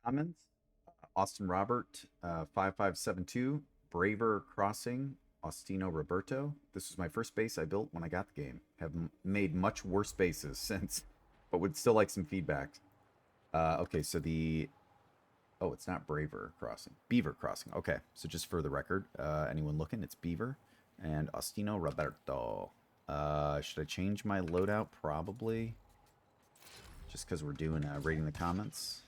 comments. Austin Robert, 5572, Braver Crossing, Austinoroberto. This was my first base I built when I got the game. Have made much worse bases since, but would still like some feedback. Okay, so the... Oh, it's not Braver Crossing. Beaver Crossing. Okay, so just for the record, anyone looking, it's Beaver and Austinoroberto. Should I change my loadout? Probably. Just because we're doing rating the comments.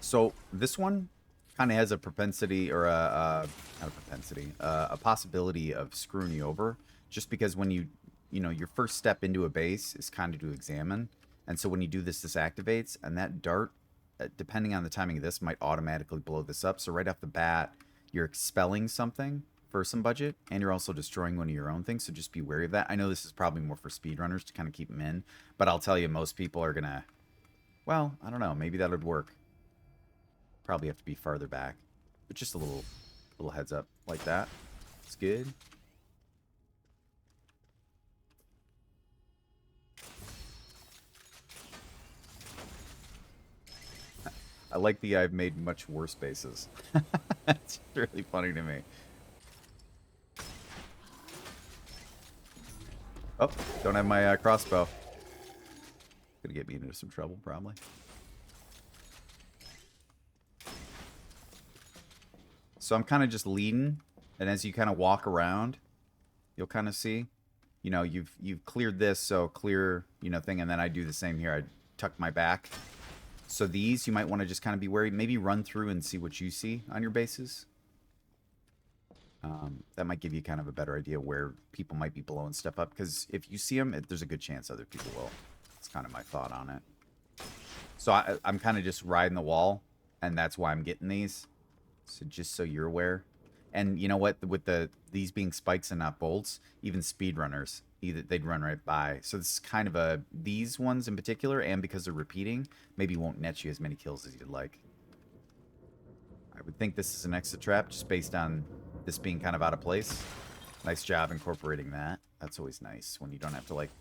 So this one kind of has a propensity, or not a propensity, a possibility of screwing you over, just because when your first step into a base is kind of to examine, and so when you do this, this activates, and that dart, depending on the timing of this, might automatically blow this up. So right off the bat, you're expelling something for some budget, and you're also destroying one of your own things. So just be wary of that. I know this is probably more for speedrunners to kind of keep them in, but I'll tell you, most people are gonna. Well, I don't know. Maybe that would work. Probably have to be farther back, but just a little heads up like that. It's good. I like the I've made much worse bases. That's really funny to me. Oh, don't have my crossbow. Gonna get me into some trouble, probably. So I'm kind of just leading, and as you kind of walk around, you'll kind of see, you've cleared this, so clear, thing, and then I do the same here. I tuck my back. So these, you might want to just kind of be wary. Maybe run through and see what you see on your bases. That might give you kind of a better idea where people might be blowing stuff up, because if you see them, there's a good chance other people will. That's kind of my thought on it. So I'm kind of just riding the wall, and that's why I'm getting these. So just so you're aware. And you know what? With these being spikes and not bolts, even speedrunners, they'd run right by. So this is kind of these ones in particular, and because they're repeating, maybe won't net you as many kills as you'd like. I would think this is an exit trap, just based on this being kind of out of place. Nice job incorporating that. That's always nice when you don't have to, like,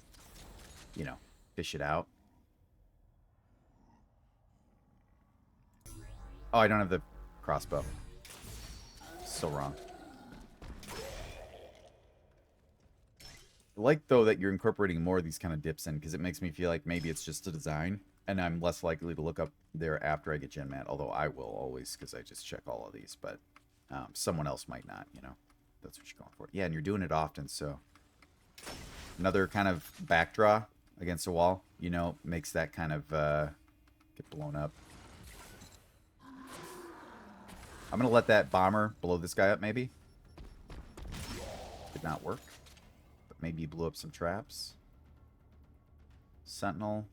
fish it out. Oh, I don't have the crossbow. So wrong. I like, though, that you're incorporating more of these kind of dips in, because it makes me feel like maybe it's just a design, and I'm less likely to look up there after I get gen mat, although I will always, because I just check all of these, but someone else might not, That's what you're going for. Yeah, and you're doing it often, so another kind of backdraw against a wall, makes that kind of get blown up. I'm going to let that bomber blow this guy up, maybe. Did not work. But maybe you blew up some traps. Sentinel.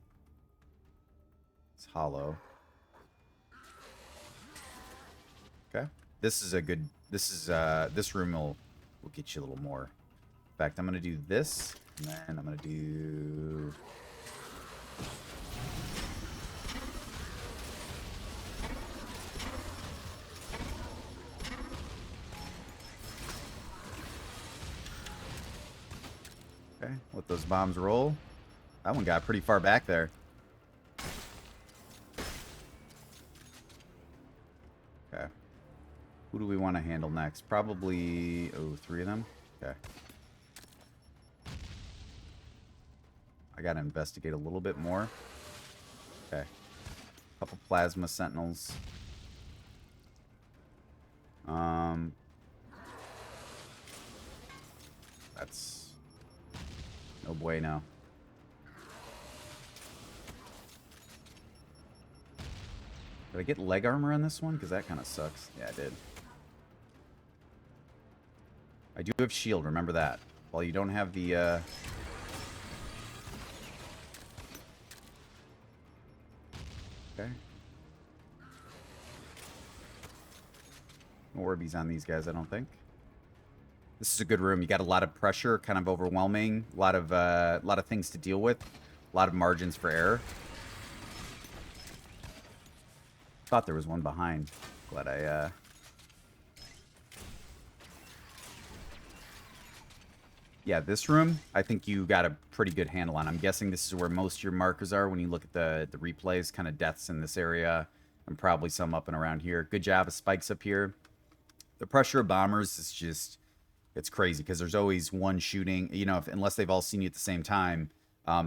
It's hollow. Okay. This is a good... This room will get you a little more. In fact, I'm going to do this. And then I'm going to do... Okay, let those bombs roll. That one got pretty far back there. Okay. Who do we want to handle next? Probably... Oh, 3 of them? Okay. I gotta investigate a little bit more. Okay. Couple plasma sentinels. That's... No bueno. Did I get leg armor on this one? Because that kind of sucks. Yeah, I did. I do have shield, remember that. While you don't have the... Okay. No Orbeez on these guys, I don't think. This is a good room. You got a lot of pressure, kind of overwhelming. A lot of things to deal with. A lot of margins for error. Thought there was one behind. Glad I Yeah, this room, I think you got a pretty good handle on. I'm guessing this is where most of your markers are when you look at the replays, kind of deaths in this area, and probably some up and around here. Good job of spikes up here. The pressure of bombers is just, it's crazy because there's always one shooting, you know, unless they've all seen you at the same time,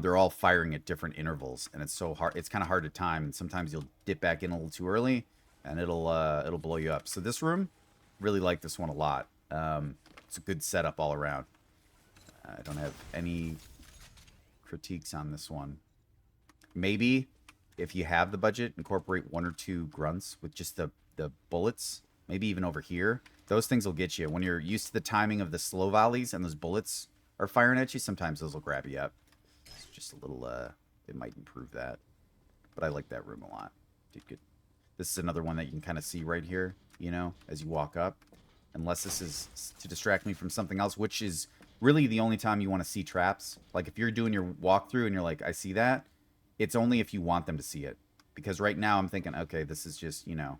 they're all firing at different intervals, and it's so hard. It's kind of hard to time, and sometimes you'll dip back in a little too early, and it'll blow you up. So this room, really like this one a lot. It's a good setup all around. I don't have any critiques on this one. Maybe if you have the budget, incorporate 1 or 2 grunts with just the bullets. Maybe even over here. Those things will get you. When you're used to the timing of the slow volleys and those bullets are firing at you, sometimes those will grab you up. It's just a little, it might improve that. But I like that room a lot. Did good. This is another one that you can kind of see right here, you know, as you walk up. Unless this is to distract me from something else, which is really the only time you want to see traps. Like if you're doing your walkthrough and you're like, I see that, it's only if you want them to see it. Because right now I'm thinking, okay, this is just, you know,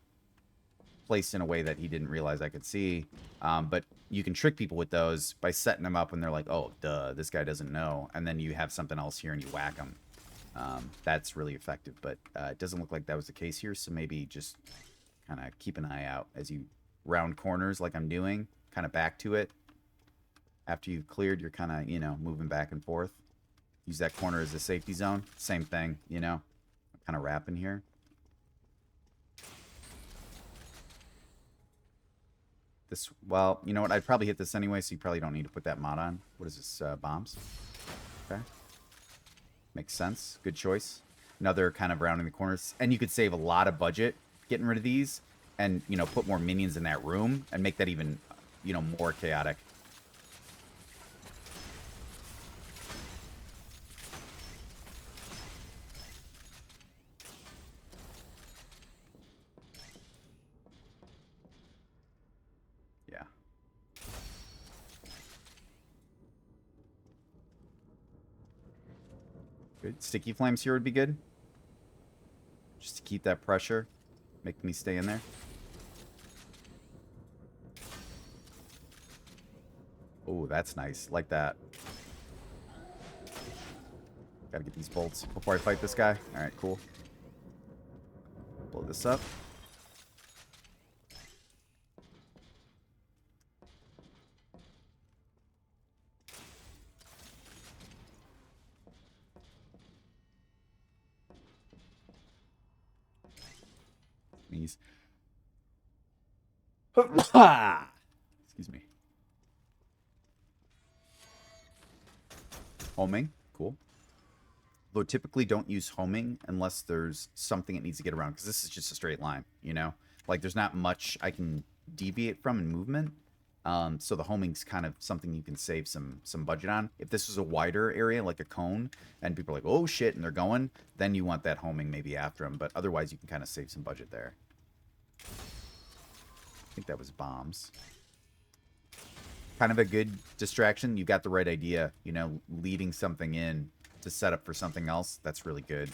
placed in a way that he didn't realize I could see. But you can trick people with those by setting them up when they're like, oh, duh, this guy doesn't know. And then you have something else here and you whack them. That's really effective. But it doesn't look like that was the case here. So maybe just kind of keep an eye out as you round corners like I'm doing. Kind of back to it. After you've cleared, you're kind of, you know, moving back and forth. Use that corner as a safety zone. Same thing, you know. I'm kind of wrapping here. This, well, you know what? I'd probably hit this anyway, so you probably don't need to put that mod on. What is this? Bombs? Okay. Makes sense. Good choice. Another kind of rounding the corners. And you could save a lot of budget getting rid of these and, you know, put more minions in that room and make that even, you know, more chaotic. Yeah. Good. Sticky flames here would be good. Just to keep that pressure. Make me stay in there. Oh, that's nice. Like that. Gotta get these bolts before I fight this guy. Alright, cool. Blow this up. Excuse me. Homing. Cool. Though typically don't use homing unless there's something it needs to get around. Because this is just a straight line, you know? Like, there's not much I can deviate from in movement. So the homing's kind of something you can save some budget on. If this was a wider area, like a cone, and people are like, oh shit, and they're going, then you want that homing maybe after them. But otherwise, you can kind of save some budget there. I think that was bombs. Kind of a good distraction. You got the right idea, you know, leaving something in to set up for something else. That's really good.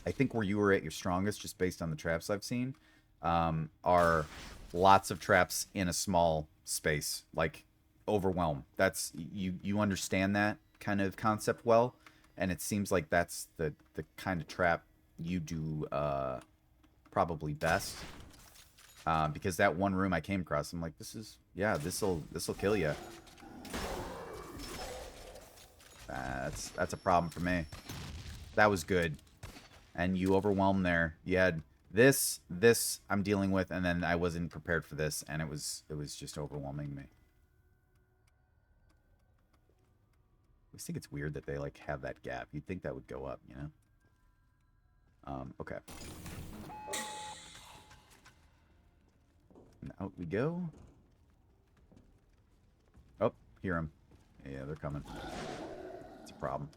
I think where you were at your strongest, just based on the traps I've seen, are lots of traps in a small space, like overwhelm. That's you understand that kind of concept well, and it seems like that's the kind of trap you do probably best. Because that one room I came across, I'm like, this'll kill you. That's a problem for me. That was good, and you overwhelmed there. You had this I'm dealing with, and then I wasn't prepared for this, and it was just overwhelming me. I just think it's weird that they like have that gap. You'd think that would go up, you know? Okay. And out we go. Oh, hear them. Yeah, they're coming. It's a problem.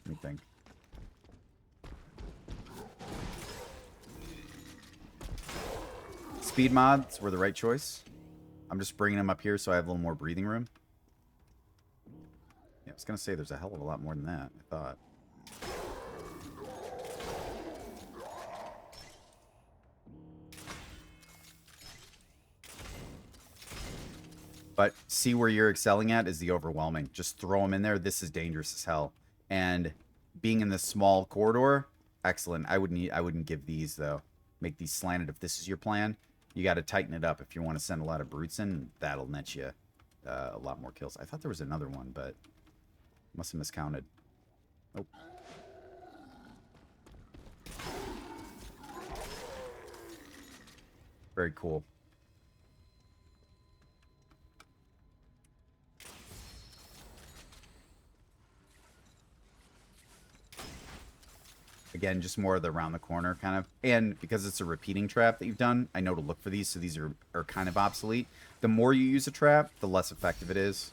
Let me think. Speed mods were the right choice. I'm just bringing them up here so I have a little more breathing room. Yeah, I was going to say there's a hell of a lot more than that, I thought. But see where you're excelling at is the overwhelming. Just throw them in there. This is dangerous as hell. And being in this small corridor, excellent. I wouldn't give these though. Make these slanted if this is your plan. You got to tighten it up if you want to send a lot of brutes in. That'll net you a lot more kills. I thought there was another one, but must have miscounted. Oh. Very cool. Again, just more of the around the corner kind of. And because it's a repeating trap that you've done, I know to look for these, so these are kind of obsolete. The more you use a trap, the less effective it is,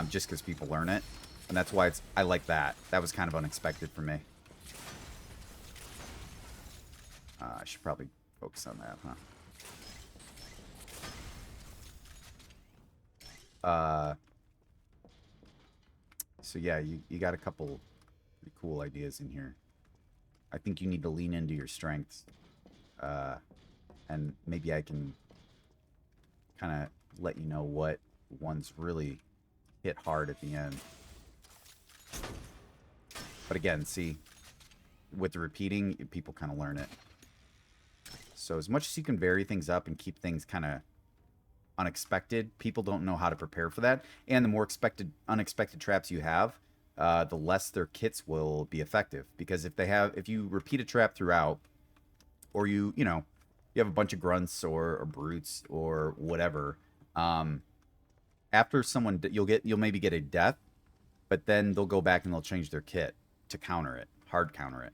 just because people learn it. And that's why I like that. That was kind of unexpected for me. I should probably focus on that, huh? So yeah, you got a couple pretty cool ideas in here. I think you need to lean into your strengths. And maybe I can kind of let you know what ones really hit hard at the end. But again, see, with the repeating, people kind of learn it. So as much as you can vary things up and keep things kind of unexpected, people don't know how to prepare for that. And the more unexpected traps you have, the less their kits will be effective. Because if you repeat a trap throughout, or you have a bunch of grunts or brutes or whatever, after someone, you'll maybe get a death, but then they'll go back and they'll change their kit to counter it, hard counter it.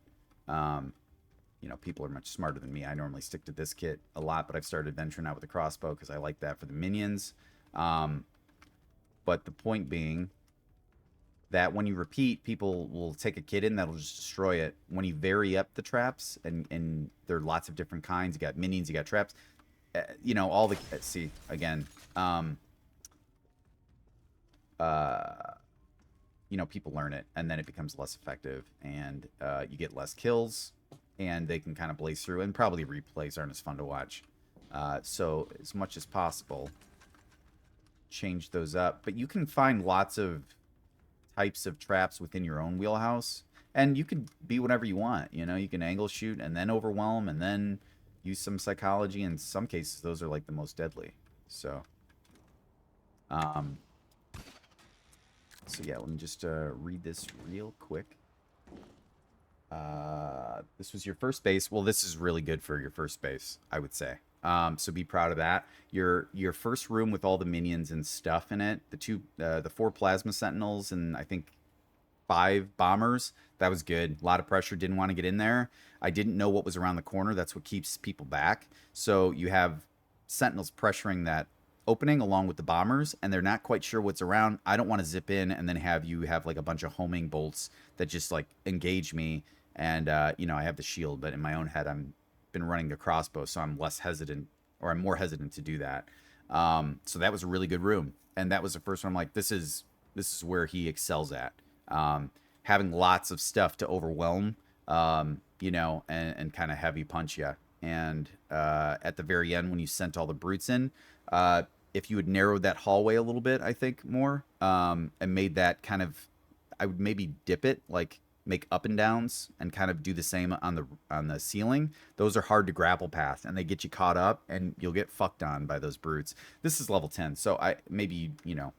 People are much smarter than me. I normally stick to this kit a lot, but I've started venturing out with the crossbow because I like that for the minions. But the point being that when you repeat, people will take a kit in that'll just destroy it. When you vary up the traps, and there are lots of different kinds. You got minions, you got traps. All the... See, again. People learn it, and then it becomes less effective, and you get less kills, and they can kind of blaze through, and probably replays aren't as fun to watch. So as much as possible, change those up. But you can find lots of types of traps within your own wheelhouse, and you can be whatever you want. You can angle shoot and then overwhelm and then use some psychology. In some cases, those are like the most deadly. So yeah, let me just read this real quick. This was your first base. Well, this is really good for your first base, I would say. So be proud of that. Your first room with all the minions and stuff in it, the 4 plasma sentinels and I think 5 bombers, that was good. A lot of pressure, didn't want to get in there. I didn't know what was around the corner. That's what keeps people back. So you have sentinels pressuring that opening along with the bombers, and they're not quite sure what's around. I don't want to zip in and then have like a bunch of homing bolts that just like engage me. And I have the shield, but in my own head I'm been running the crossbow, so I'm less hesitant, or I'm more hesitant to do that. So that was a really good room, and that was the first one. I'm like, this is where he excels at, having lots of stuff to overwhelm, and kind of heavy punch you. And at the very end, when you sent all the brutes in, if you had narrowed that hallway a little bit, I think more, and made that kind of, I would maybe dip it, like make up and downs and kind of do the same on the ceiling. Those are hard to grapple past, and they get you caught up, and you'll get fucked on by those brutes. This is level 10, so maybe you're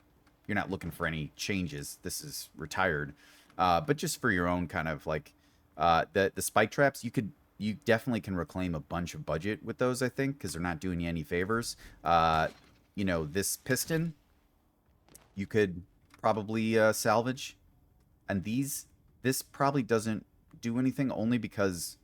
not looking for any changes. This is retired, but just for your own kind of like the spike traps, you definitely can reclaim a bunch of budget with those, I think, because they're not doing you any favors. This piston you could probably salvage, and this probably doesn't do anything, only because,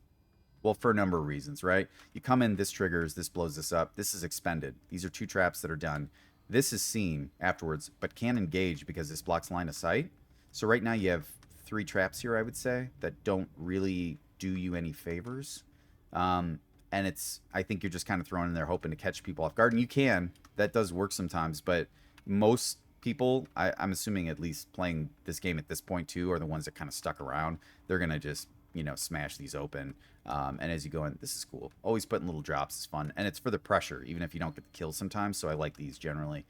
well, for a number of reasons, right? You come in, this triggers, this blows this up, this is expended. These are 2 traps that are done. This is seen afterwards, but can't engage because this blocks line of sight. So right now you have 3 traps here, I would say, that don't really do you any favors. And I think you're just kind of thrown in there hoping to catch people off guard. And you can. That does work sometimes, but most people, I'm assuming at least playing this game at this point too, are the ones that kind of stuck around. They're going to just, smash these open. And as you go in, this is cool. Always putting little drops is fun. And it's for the pressure, even if you don't get the kills sometimes. So I like these generally.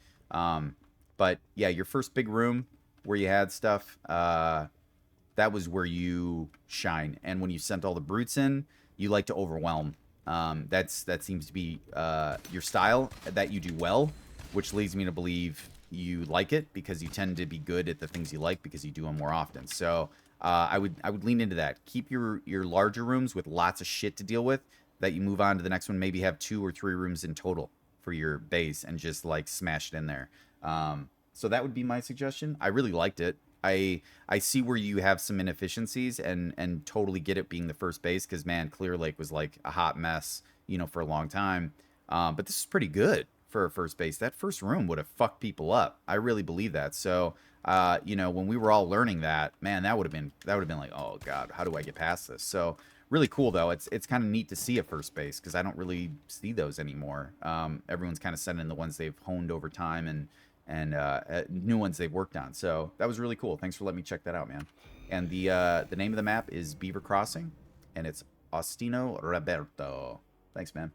But yeah, your first big room where you had stuff, that was where you shine. And when you sent all the brutes in, you like to overwhelm. That seems to be your style, that you do well, which leads me to believe you like it because you tend to be good at the things you like because you do them more often. So I would lean into that. Keep your larger rooms with lots of shit to deal with. That you move on to the next one. Maybe have 2 or 3 rooms in total for your base and just like smash it in there. So that would be my suggestion. I really liked it. I see where you have some inefficiencies and totally get it being the first base because man, Clear Lake was like a hot mess, you know, for a long time. But this is pretty good for a first base. That first room would have fucked people up. I really believe that. So you know, when we were all learning that, man, that would have been like, oh god, how do I get past this? So really cool though. It's kind of neat to see a first base because I don't really see those anymore. Everyone's kind of sending the ones they've honed over time and new ones they've worked on. So that was really cool. Thanks for letting me check that out, man. And the name of the map is Beaver Crossing, and it's Austino Roberto. Thanks, man.